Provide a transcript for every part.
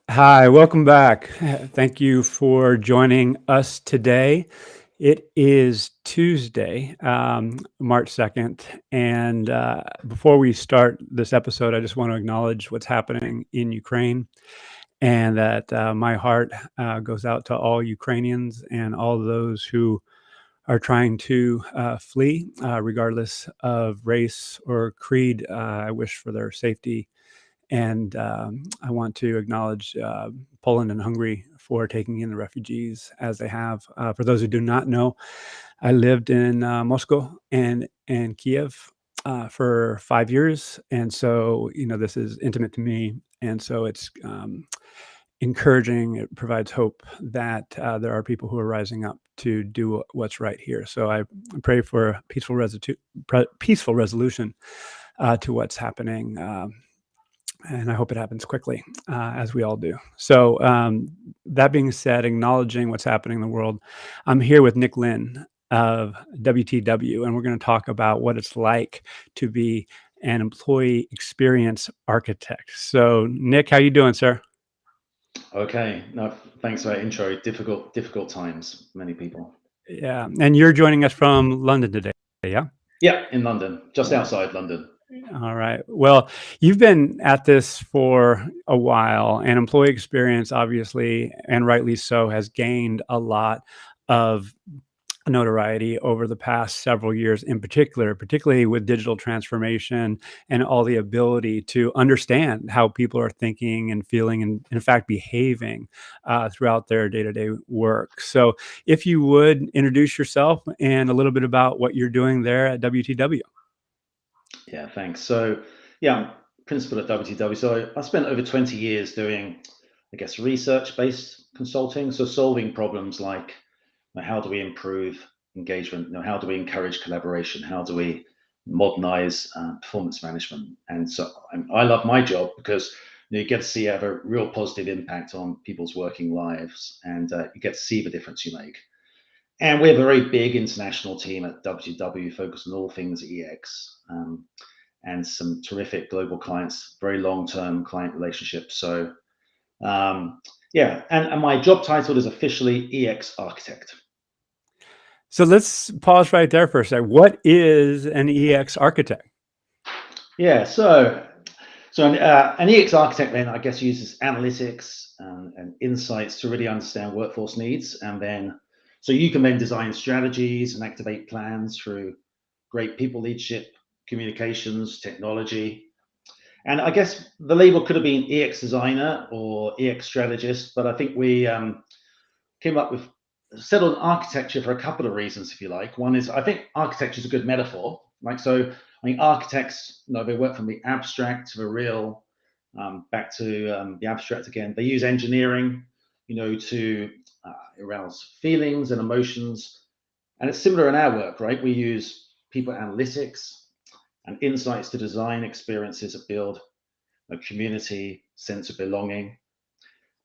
Hi, welcome back. Thank you for joining us today. It is Tuesday, March 2nd. And before we start this episode, I just want to acknowledge what's happening in Ukraine and that my heart goes out to all Ukrainians and all those who are trying to flee, regardless of race or creed. I wish for their safety, and I want to acknowledge Poland and Hungary for taking in the refugees as they have. For those who do not know, I lived in Moscow and Kiev for 5 years. And so, this is intimate to me. And so it's encouraging. It provides hope that there are people who are rising up to do what's right here. So I pray for a peaceful resolution to what's happening. And I hope it happens quickly, as we all do. So that being said, acknowledging what's happening in the world, I'm here with Lynn of WTW, and we're going to talk about what it's like to be an employee experience architect. So, Nick, how you doing, sir? Okay, no, thanks for that intro. Difficult times, many people. Yeah, and you're joining us from London today, yeah? Yeah, in London, just outside London. All right. Well, you've been at this for a while, and employee experience, obviously, and rightly so, has gained a lot of notoriety over the past several years in particular, particularly with digital transformation and all the ability to understand how people are thinking and feeling and, in fact, behaving throughout their day-to-day work. So if you would introduce yourself and a little bit about what you're doing there at WTW. Yeah, thanks. So, yeah, I'm principal at WTW. So I spent over 20 years doing, I guess, research-based consulting. So solving problems like how do we improve engagement? How do we encourage collaboration? How do we modernize performance management? And so I love my job because you get to see have a real positive impact on people's working lives, and you get to see the difference you make. And we have a very big international team at WTW focused on all things EX, and some terrific global clients, very long-term client relationships. So yeah, and my job title is officially EX architect. So let's pause right there for a second. What is an EX architect? Yeah, so an EX architect then, I guess, uses analytics and insights to really understand workforce needs, and then so you can then design strategies and activate plans through great people leadership, communications, technology. And I guess the label could have been EX designer or EX strategist, but I think we came up with settled architecture for a couple of reasons, if you like. One is I think architecture is a good metaphor. Like so, I mean, architects, they work from the abstract to the real, back to the abstract again. They use engineering, to arouse feelings and emotions, and it's similar in our work, right? We use people analytics and insights to design experiences that build a community sense of belonging,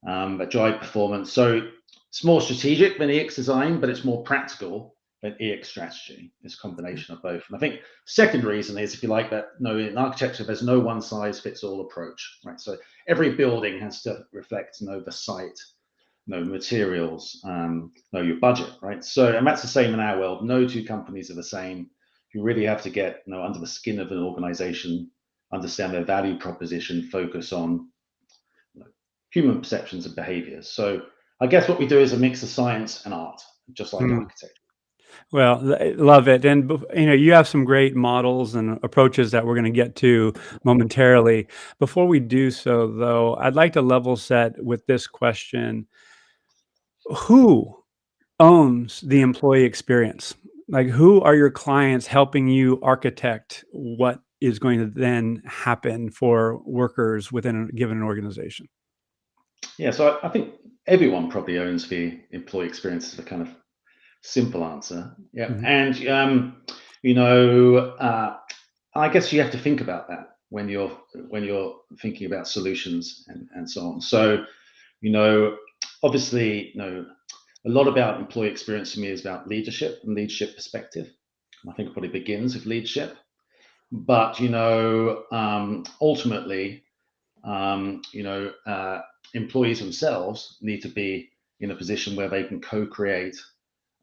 that drive performance. So it's more strategic than EX design, but it's more practical than EX strategy. It's a combination of both. And I think second reason is, if you like, that no, in architecture there's no one size fits all approach, right? So every building has to reflect, the site, materials, your budget, right? So, and that's the same in our world. No two companies are the same. You really have to get, under the skin of an organization, understand their value proposition, focus on human perceptions and behaviors. So I guess what we do is a mix of science and art, just like Hmm. architecture. Well, love it. And, you have some great models and approaches that we're going to get to momentarily. Before we do so, though, I'd like to level set with this question. Who owns the employee experience? Like, who are your clients helping you architect what is going to then happen for workers within a given organization? Yeah, so I think everyone probably owns the employee experience is the kind of simple answer. Yeah, Mhm. and I guess you have to think about that when you're thinking about solutions and so on. So you know, obviously, a lot about employee experience to me is about leadership and leadership perspective. I think it probably begins with leadership. But ultimately, You know, employees themselves need to be in a position where they can co-create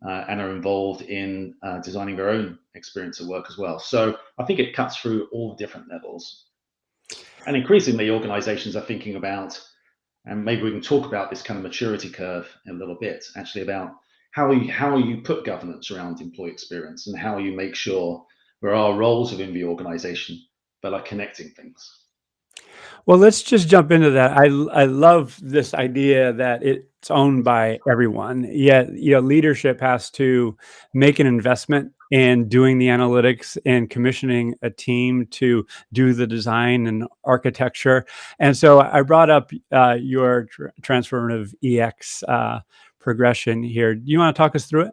and are involved in designing their own experience at work as well. So I think it cuts through all different levels. And increasingly, organizations are thinking about, and maybe we can talk about this kind of maturity curve in a little bit, actually about how you put governance around employee experience and how you make sure there are roles within the organization that are connecting things. Well, let's just jump into that. I love this idea that it's owned by everyone. Yet, leadership has to make an investment in doing the analytics and commissioning a team to do the design and architecture. And so I brought up your transformative EX progression here. Do you want to talk us through it?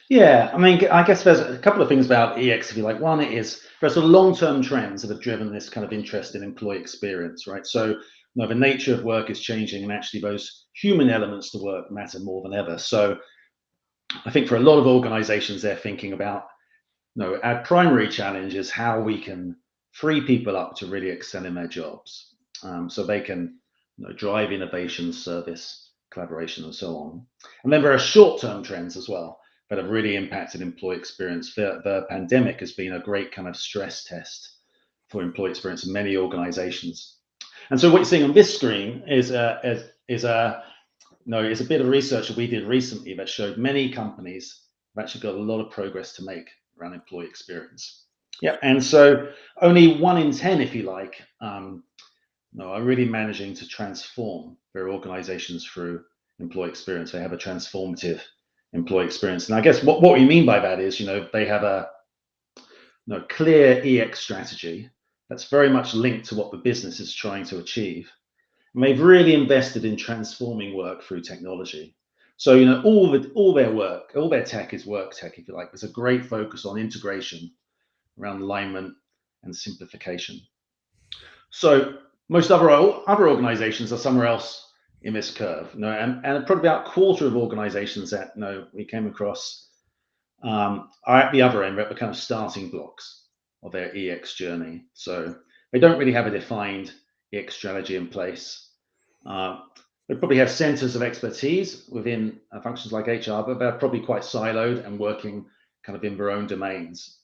Yeah, I mean, I guess there's a couple of things about EX, if you like. One is there's sort of long-term trends that have driven this kind of interest in employee experience, right? So, the nature of work is changing, and actually those human elements to work matter more than ever. So, I think for a lot of organizations, they're thinking about, our primary challenge is how we can free people up to really excel in their jobs, so they can, drive innovation, service, collaboration, and so on. And then there are short-term trends as well that have really impacted employee experience. The pandemic has been a great kind of stress test for employee experience in many organizations. And so what you're seeing on this screen is a bit of research that we did recently that showed many companies have actually got a lot of progress to make around employee experience. Yeah, and so only 1 in 10, if you like, are really managing to transform their organizations through employee experience. They have a transformative employee experience. And I guess what we mean by that is, they have a clear EX strategy that's very much linked to what the business is trying to achieve. And they've really invested in transforming work through technology. So, all their work, all their tech is work tech, if you like. There's a great focus on integration around alignment and simplification. So most other organizations are somewhere else in this curve. And probably about a quarter of organizations that we came across are at the other end, at the kind of starting blocks of their EX journey. So they don't really have a defined EX strategy in place. They probably have centers of expertise within functions like HR, but they're probably quite siloed and working kind of in their own domains.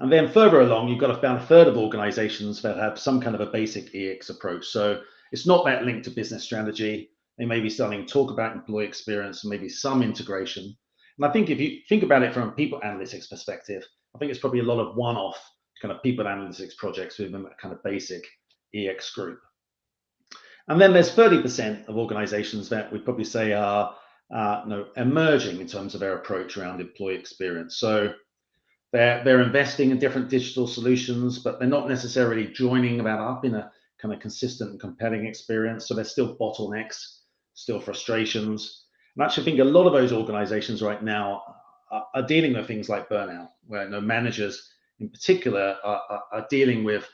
And then further along, you've got about a third of organizations that have some kind of a basic EX approach. So it's not that linked to business strategy. They may be starting to talk about employee experience and maybe some integration. And I think if you think about it from a people analytics perspective, I think it's probably a lot of one-off kind of people analytics projects within that kind of basic EX group. And then there's 30% of organizations that we probably say are emerging in terms of their approach around employee experience. So they're investing in different digital solutions, but they're not necessarily joining that up in a kind of consistent and compelling experience. So there's still bottlenecks, still frustrations. And actually, I think a lot of those organizations right now are dealing with things like burnout, where managers in particular are dealing with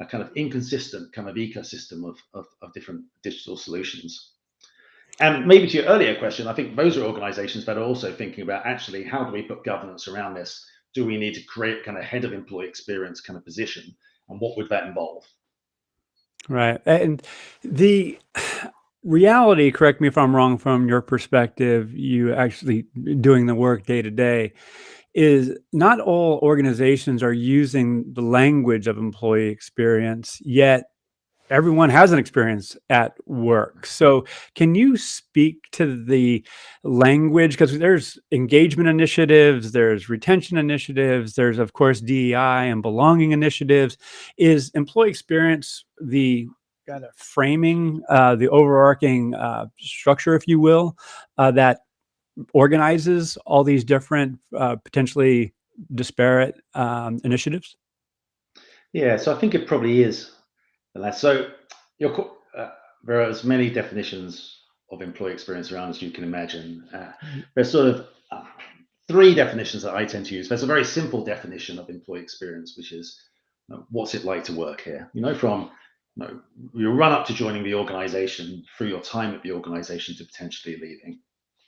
a kind of inconsistent kind of ecosystem of different digital solutions. And maybe to your earlier question, I think those are organizations that are also thinking about actually how do we put governance around this? Do we need to create kind of head of employee experience kind of position? And what would that involve? Right. And the reality, correct me if I'm wrong, from your perspective, you actually doing the work day to day, is not all organizations are using the language of employee experience, yet everyone has an experience at work. So can you speak to the language? Because there's engagement initiatives, there's retention initiatives, there's, of course, DEI and belonging initiatives. Is employee experience the kind of framing, the overarching structure, if you will, that organizes all these different potentially disparate initiatives? Yeah, so I think it probably is. So there are as many definitions of employee experience around as you can imagine. There's sort of three definitions that I tend to use. There's a very simple definition of employee experience, which is what's it like to work here? From your run up to joining the organization through your time at the organization to potentially leaving.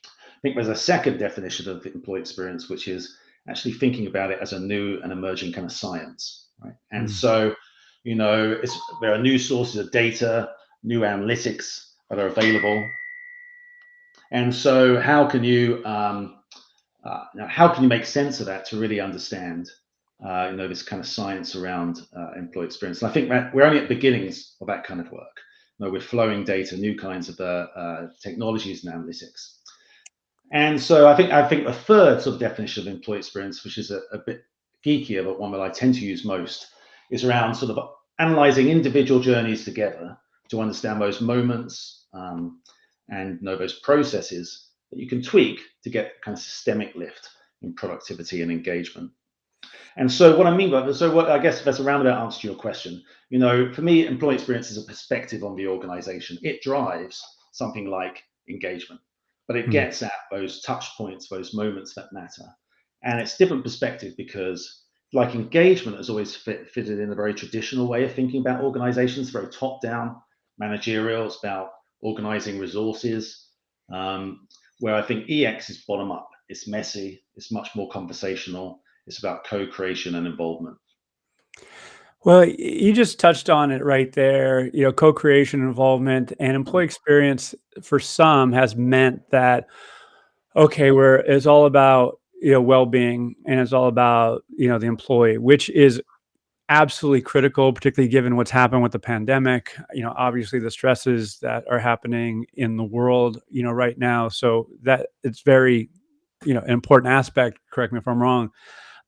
I think there's a second definition of employee experience, which is actually thinking about it as a new and emerging kind of science, right? And so There are new sources of data, new analytics that are available. And so how can you make sense of that to really understand this kind of science around employee experience? And I think that we're only at the beginnings of that kind of work. With flowing data, new kinds of technologies and analytics. And so I think the third sort of definition of employee experience, which is a bit geekier, but one that I tend to use most, is around sort of analyzing individual journeys together to understand those moments and those processes that you can tweak to get kind of systemic lift in productivity and engagement. And so what I mean by that, I guess that's a roundabout answer to your question. For me, employee experience is a perspective on the organization. It drives something like engagement, but it Mm. gets at those touch points, those moments that matter. And it's different perspective because like engagement has always fitted in a very traditional way of thinking about organizations, very top down, managerial. It's about organizing resources, where I think EX is bottom up. It's messy, it's much more conversational, it's about co-creation and involvement. Well, you just touched on it right there, co-creation, involvement, and employee experience for some has meant that, okay, where it's all about, well-being and it's all about, the employee, which is absolutely critical, particularly given what's happened with the pandemic, obviously the stresses that are happening in the world, right now. So that it's very, an important aspect, correct me if I'm wrong.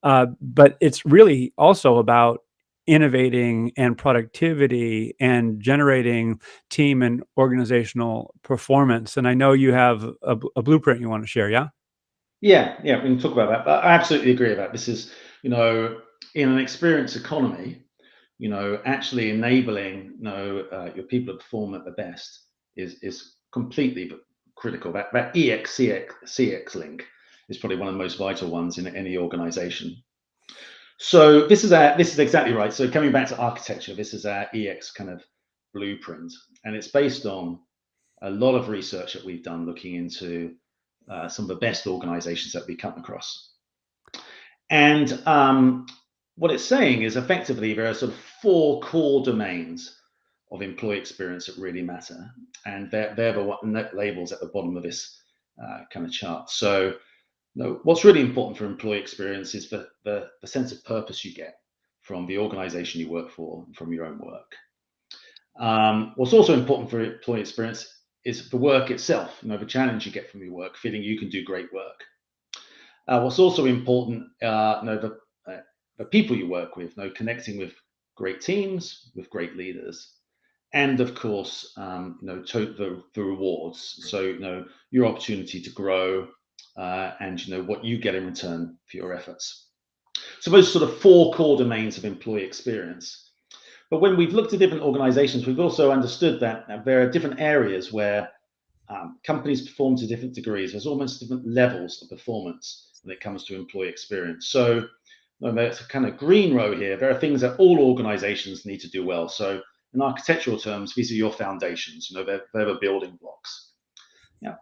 But it's really also about innovating and productivity and generating team and organizational performance. And I know you have a blueprint you want to share. Yeah. Yeah, we can talk about that. But I absolutely agree with that. This is, in an experience economy, actually enabling, your people to perform at the best is completely critical. That EX CX link is probably one of the most vital ones in any organization. So this is exactly right. So coming back to architecture, this is our EX kind of blueprint, and it's based on a lot of research that we've done looking into some of the best organizations that we come across. And what it's saying is effectively there are sort of four core domains of employee experience that really matter. And they're the labels at the bottom of this kind of chart. So what's really important for employee experience is the sense of purpose you get from the organization you work for, from your own work. What's also important for employee experience is the work itself, the challenge you get from your work, feeling you can do great work. What's also important, the people you work with, connecting with great teams, with great leaders, and of course, the rewards. So, your opportunity to grow, and what you get in return for your efforts. So those sort of four core domains of employee experience. But when we've looked at different organizations, we've also understood that there are different areas where companies perform to different degrees. There's almost different levels of performance when it comes to employee experience. So there's a kind of green row here. There are things that all organizations need to do well. So in architectural terms, these are your foundations. They're the building blocks. Yeah.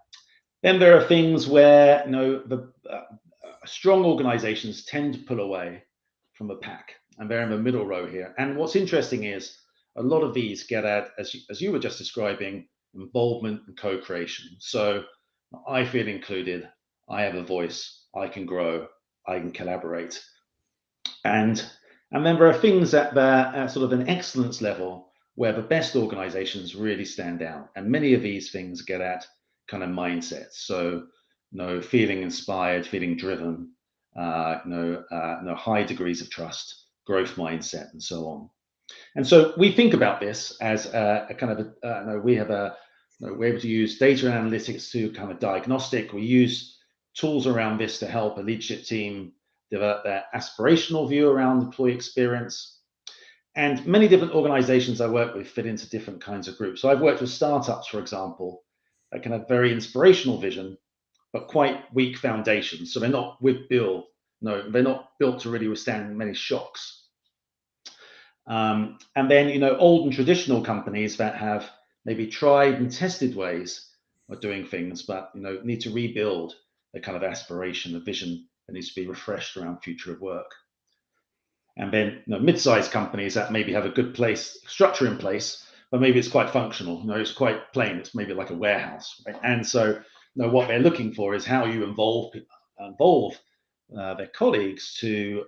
Then there are things where the strong organizations tend to pull away from the pack, and they're in the middle row here. And what's interesting is a lot of these get at, as you were just describing, involvement and co-creation. So I feel included, I have a voice, I can grow, I can collaborate. And then there are things at the sort of an excellence level where the best organizations really stand out. And many of these things get at kind of mindsets. So, feeling inspired, feeling driven, high degrees of trust, growth mindset, and so on. And so we think about this as a kind of we're able to use data and analytics to kind of diagnostic. We use tools around this to help a leadership team develop their aspirational view around employee experience. And many different organizations I work with fit into different kinds of groups. So I've worked with startups, for example, that can have very inspirational vision, but quite weak foundations. So they're not they're not built to really withstand many shocks. And then, old and traditional companies that have maybe tried and tested ways of doing things, but, need to rebuild the kind of aspiration, the vision that needs to be refreshed around future of work. And then mid-sized companies that maybe have a good place structure in place, but maybe it's quite functional. It's quite plain. It's maybe like a warehouse, right? And so what they're looking for is how you involve their colleagues to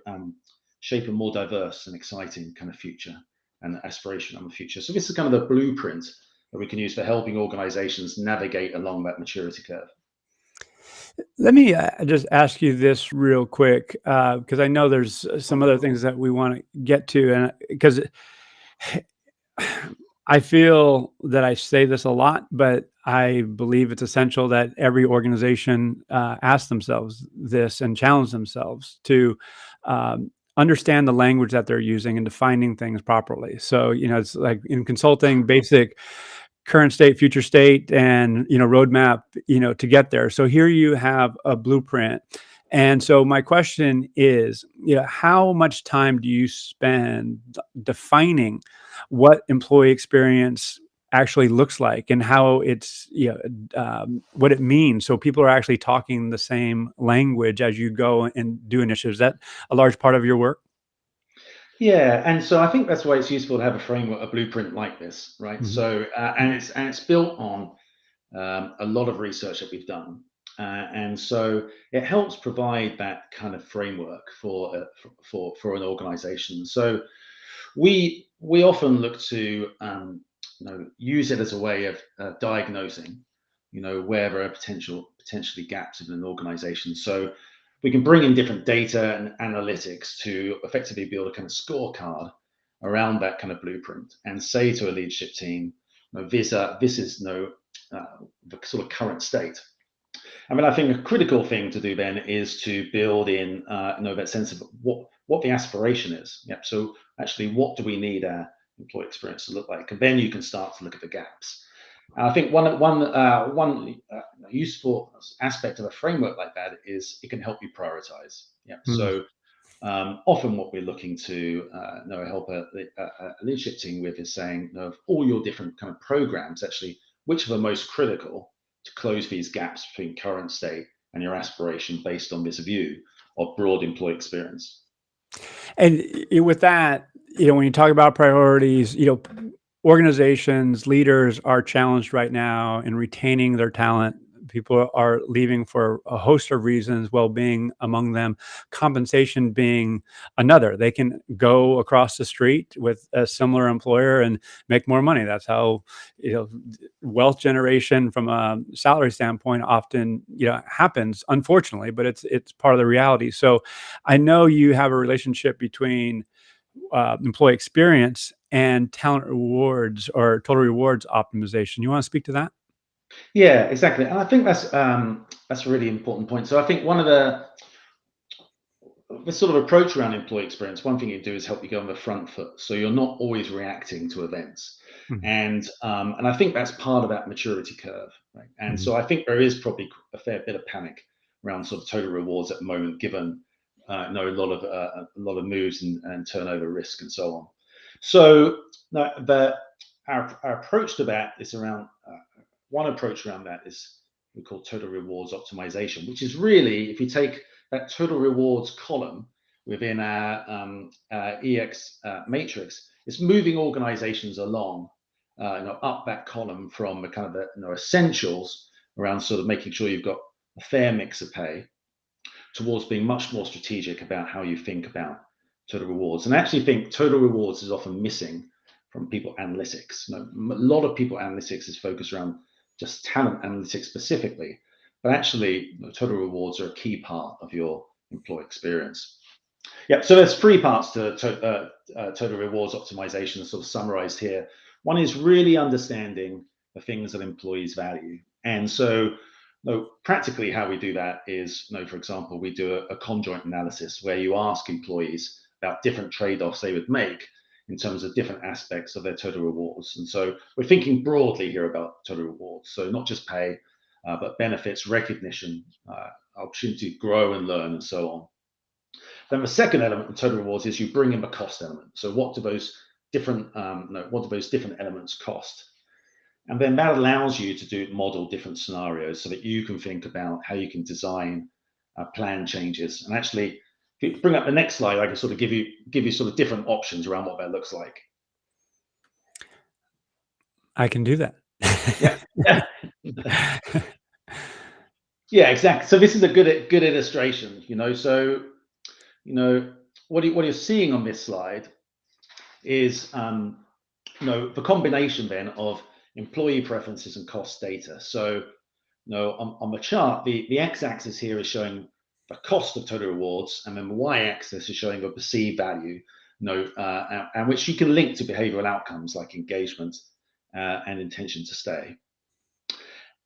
shape a more diverse and exciting kind of future and aspiration on the future. So this is kind of the blueprint that we can use for helping organizations navigate along that maturity curve. Let me just ask you this real quick, because I know there's some other things that we want to get to, and because I feel that I say this a lot, but I believe it's essential that every organization ask themselves this and challenge themselves to understand the language that they're using and defining things properly. So, it's like in consulting, basic current state, future state, and roadmap, to get there. So here you have a blueprint. And so my question is, how much time do you spend defining what employee experience actually looks like and how it's, what it means? So people are actually talking the same language as you go and do initiatives. Is that a large part of your work? Yeah, and so I think that's why it's useful to have a framework, a blueprint like this, right? Mhm. So and it's built on a lot of research that we've done, and so it helps provide that kind of framework for an organization. So we often look to use it as a way of diagnosing, where there are potentially gaps in an organization. So we can bring in different data and analytics to effectively build a kind of scorecard around that kind of blueprint and say to a leadership team, this is the sort of current state. I mean, I think a critical thing to do then is to build in, that sense of what the aspiration is. Yep. So actually, what do we need our employee experience to look like? And then you can start to look at the gaps. And I think one useful aspect of a framework like that is it can help you prioritize. Yeah. Mm. So often what we're looking to help a leadership team with is saying, of all your different kind of programs, actually, which are the most critical to close these gaps between current state and your aspiration based on this view of broad employee experience. And with that, when you talk about priorities, organizations, leaders are challenged right now in retaining their talent. People are leaving for a host of reasons, well-being among them, compensation being another. They can go across the street with a similar employer and make more money. That's how, wealth generation from a salary standpoint often, happens, unfortunately, but it's part of the reality. So I know you have a relationship between employee experience and talent rewards or total rewards optimization. You want to speak to that? Yeah, exactly. And I think that's a really important point. So I think one of the sort of approach around employee experience, one thing you do is help you go on the front foot, so you're not always reacting to events, Mhm. and I think that's part of that maturity curve, right? And Mhm. so I think there is probably a fair bit of panic around sort of total rewards at the moment, given a lot of moves and turnover risk and so on. So no, our approach to that is around one approach around that is we call total rewards optimization, which is really if you take that total rewards column within our EX matrix, it's moving organizations along, up that column from the kind of the essentials around sort of making sure you've got a fair mix of pay towards being much more strategic about how you think about total rewards. And I actually think total rewards is often missing from people analytics. A lot of people analytics is focused around just talent analytics specifically, but actually total rewards are a key part of your employee experience. Yeah, so there's three parts to total rewards optimization, sort of summarized here. One is really understanding the things that employees value. And so, practically, how we do that is, for example, we do a conjoint analysis where you ask employees about different trade offs they would make in terms of different aspects of their total rewards. And so, we're thinking broadly here about total rewards. So, not just pay, but benefits, recognition, opportunity to grow and learn, and so on. Then the second element of total rewards is you bring in the cost element. So what do those different elements cost? And then that allows you to model different scenarios so that you can think about how you can design plan changes. And actually, If you bring up the next slide, I can sort of give you sort of different options around what that looks like. I can do that. Yeah, yeah, yeah, exactly. So this is a good illustration. So what you're seeing on this slide is the combination then of employee preferences and cost data. So on the chart, the x-axis here is showing the cost of total rewards, and then the y-axis is showing the perceived value, and which you can link to behavioral outcomes like engagement and intention to stay.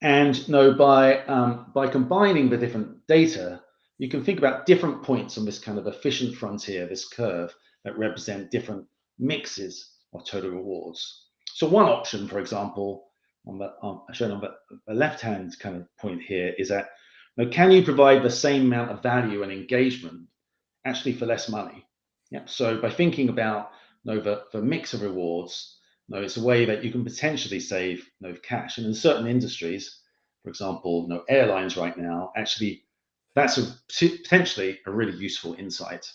And by combining the different data, you can think about different points on this kind of efficient frontier, this curve that represent different mixes of total rewards. So one option, for example, shown on the left-hand kind of point here, is that can you provide the same amount of value and engagement actually for less money? Yeah. So by thinking about the mix of rewards, it's a way that you can potentially save cash. And in certain industries, for example, airlines right now, actually, that's potentially a really useful insight.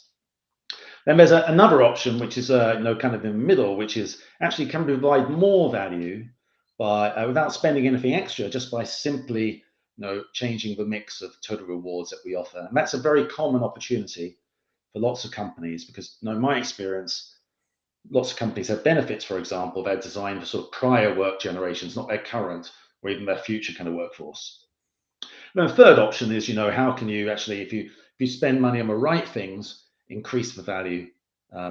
Then there's another option, which is kind of in the middle, which is actually can provide more value by without spending anything extra, just by simply changing the mix of total rewards that we offer. And that's a very common opportunity for lots of companies because, in my experience, lots of companies have benefits. For example, they're designed for sort of prior work generations, not their current or even their future kind of workforce. And the third option is, how can you actually, if you spend money on the right things, increase the value,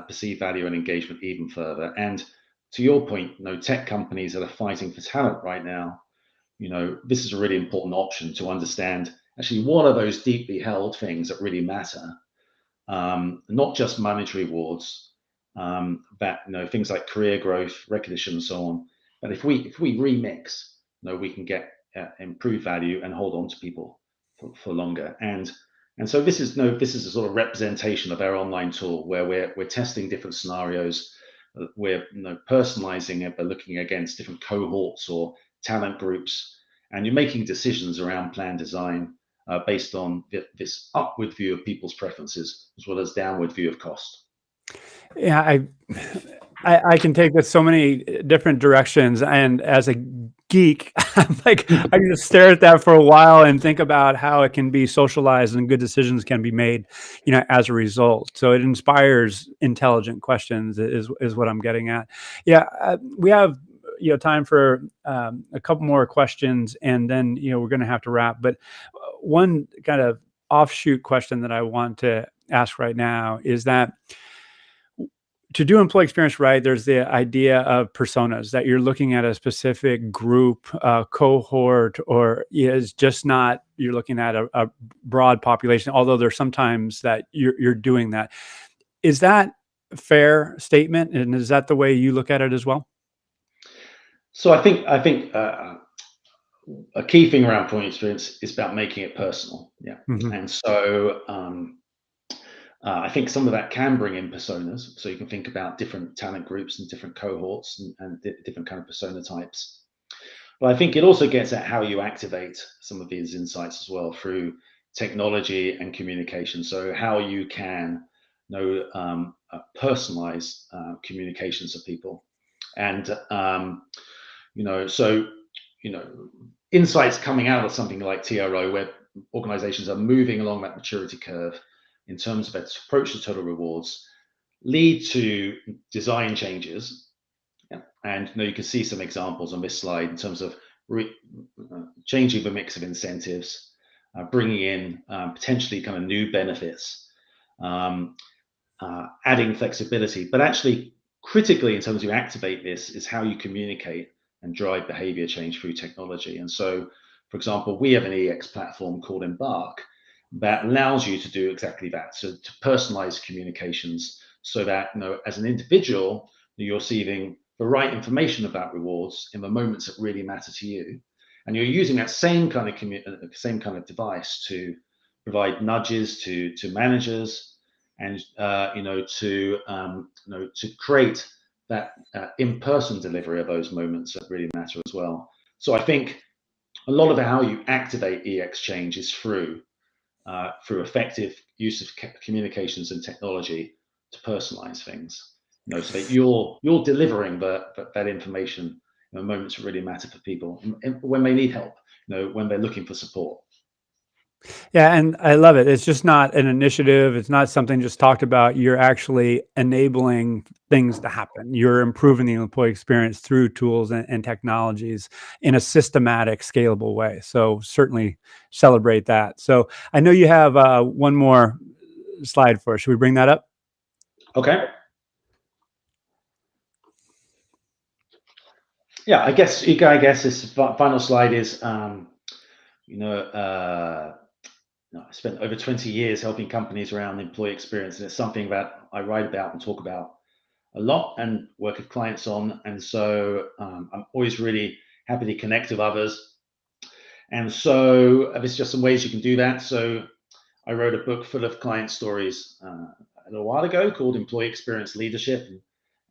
perceived value and engagement even further. And to your point, tech companies that are fighting for talent right now, this is a really important option to understand actually what are those deeply held things that really matter, not just monetary rewards, that things like career growth, recognition, and so on. But if we remix, we can get improved value and hold on to people for longer. And so this is a sort of representation of our online tool where we're testing different scenarios. We're personalizing it by looking against different cohorts or talent groups, and you're making decisions around plan design based on this upward view of people's preferences as well as downward view of cost. Yeah, I can take this so many different directions, and as a geek, I'm like I can just stare at that for a while and think about how it can be socialized and good decisions can be made, as a result. So it inspires intelligent questions, is what I'm getting at. Yeah, we have time for a couple more questions, and then we're going to have to wrap. But one kind of offshoot question that I want to ask right now is that to do employee experience right, there's the idea of personas that you're looking at a specific group, cohort, or is just not you're looking at a broad population. Although there's sometimes that you're doing that. Is that a fair statement, and is that the way you look at it as well? So I think a key thing around employee experience is about making it personal. Yeah, Mm-hmm. and so. I think some of that can bring in personas. So you can think about different talent groups and different cohorts and different kind of persona types. But I think it also gets at how you activate some of these insights as well through technology and communication. So how you can personalize communications of people. And, so, insights coming out of something like TRO where organizations are moving along that maturity curve in terms of its approach to total rewards lead to design changes. Yeah. And you can see some examples on this slide in terms of changing the mix of incentives, bringing in potentially kind of new benefits, um, adding flexibility. But actually, critically, in terms of you activate this, is how you communicate and drive behavior change through technology. And so, for example, we have an EX platform called Embark that allows you to do exactly that. So to personalize communications so that, as an individual, you're receiving the right information about rewards in the moments that really matter to you. And you're using that same kind of device to provide nudges to managers and to create that in-person delivery of those moments that really matter as well. So I think a lot of how you activate EX change is through through effective use of communications and technology to personalize things. So that you're delivering that information in moments that really matter for people and when they need help. When they're looking for support. Yeah, and I love it. It's just not an initiative. It's not something just talked about. You're actually enabling things to happen. You're improving the employee experience through tools and technologies in a systematic, scalable way. So certainly celebrate that. So I know you have one more slide for us. Should we bring that up? Okay. Yeah, I guess this final slide is, I spent over 20 years helping companies around employee experience, and it's something that I write about and talk about a lot and work with clients on. And so I'm always really happy to connect with others. And so there's just some ways you can do that. So I wrote a book full of client stories a little while ago called Employee Experience Leadership,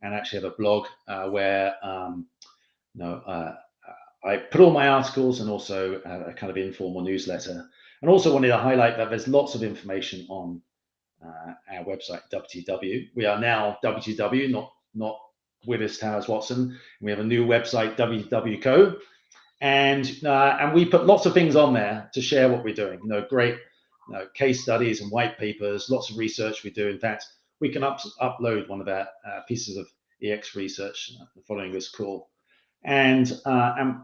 and actually have a blog where I put all my articles and also a kind of informal newsletter. And also wanted to highlight that there's lots of information on our website, WTW. We are now WTW, not Willis Towers Watson. We have a new website, WTW Co. And we put lots of things on there to share what we're doing. Great case studies and white papers, lots of research we do. In fact, we can upload one of our pieces of EX research following this call, and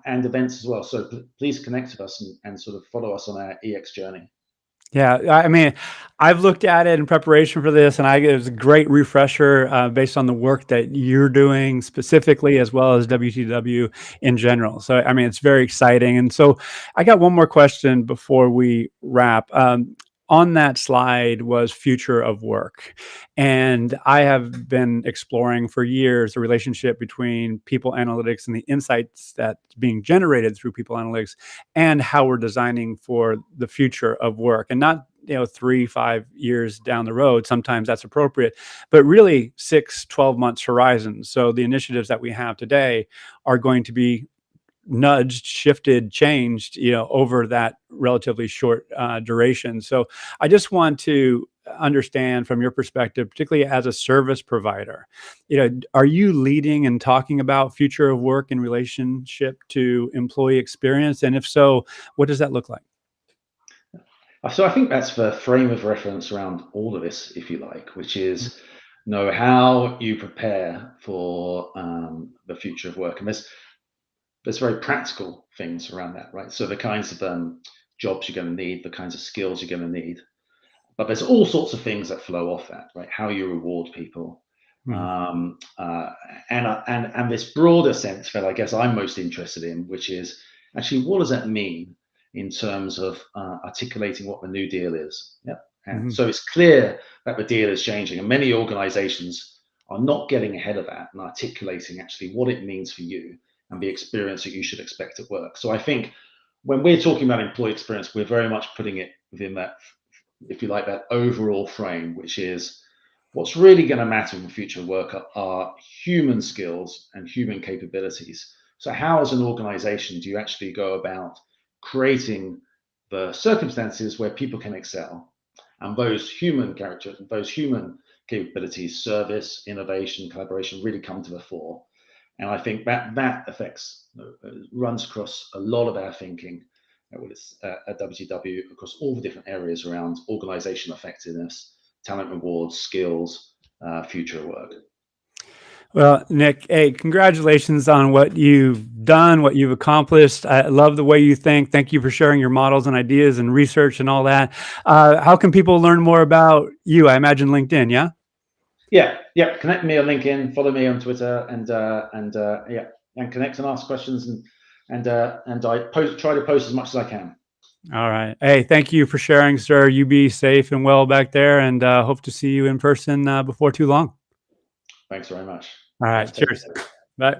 events as well. So please connect with us and sort of follow us on our EX journey. Yeah, I mean, I've looked at it in preparation for this, and it was a great refresher based on the work that you're doing specifically, as well as WTW in general. So, I mean, it's very exciting. And so, I got one more question before we wrap. On that slide was future of work. And I have been exploring for years the relationship between people analytics and the insights that's being generated through people analytics and how we're designing for the future of work. And not 3-5 years down the road, sometimes that's appropriate, but really 6-12 months horizon. So the initiatives that we have today are going to be nudged, shifted, changed, over that relatively short duration. So I just want to understand from your perspective, particularly as a service provider, are you leading and talking about future of work in relationship to employee experience? And if so, what does that look like? So I think that's the frame of reference around all of this, if you like, which is know how you prepare for the future of work. And there's very practical things around that, right? So the kinds of jobs you're going to need, the kinds of skills you're going to need, but there's all sorts of things that flow off that, right? How you reward people, and this broader sense that I guess I'm most interested in, which is actually what does that mean in terms of articulating what the New Deal is? Yeah, and so it's clear that the deal is changing, and many organisations are not getting ahead of that and articulating actually what it means for you and the experience that you should expect at work. So I think when we're talking about employee experience, we're very much putting it within that, if you like, that overall frame, which is what's really going to matter in the future of work are human skills and human capabilities. So how, as an organization, do you actually go about creating the circumstances where people can excel? And those human characters, those human capabilities, service, innovation, collaboration really come to the fore. And I think that affects, runs across a lot of our thinking at WTW, across all the different areas around organizational effectiveness, talent rewards, skills, future work. Well, Nick, hey, congratulations on what you've done, what you've accomplished. I love the way you think. Thank you for sharing your models and ideas and research and all that. How can people learn more about you? I imagine LinkedIn, yeah? Yeah. Connect me on LinkedIn, follow me on Twitter, and connect and ask questions, and I try to post as much as I can. All right. Hey, thank you for sharing, sir. You be safe and well back there, and hope to see you in person before too long. Thanks very much. All right. Cheers. Bye.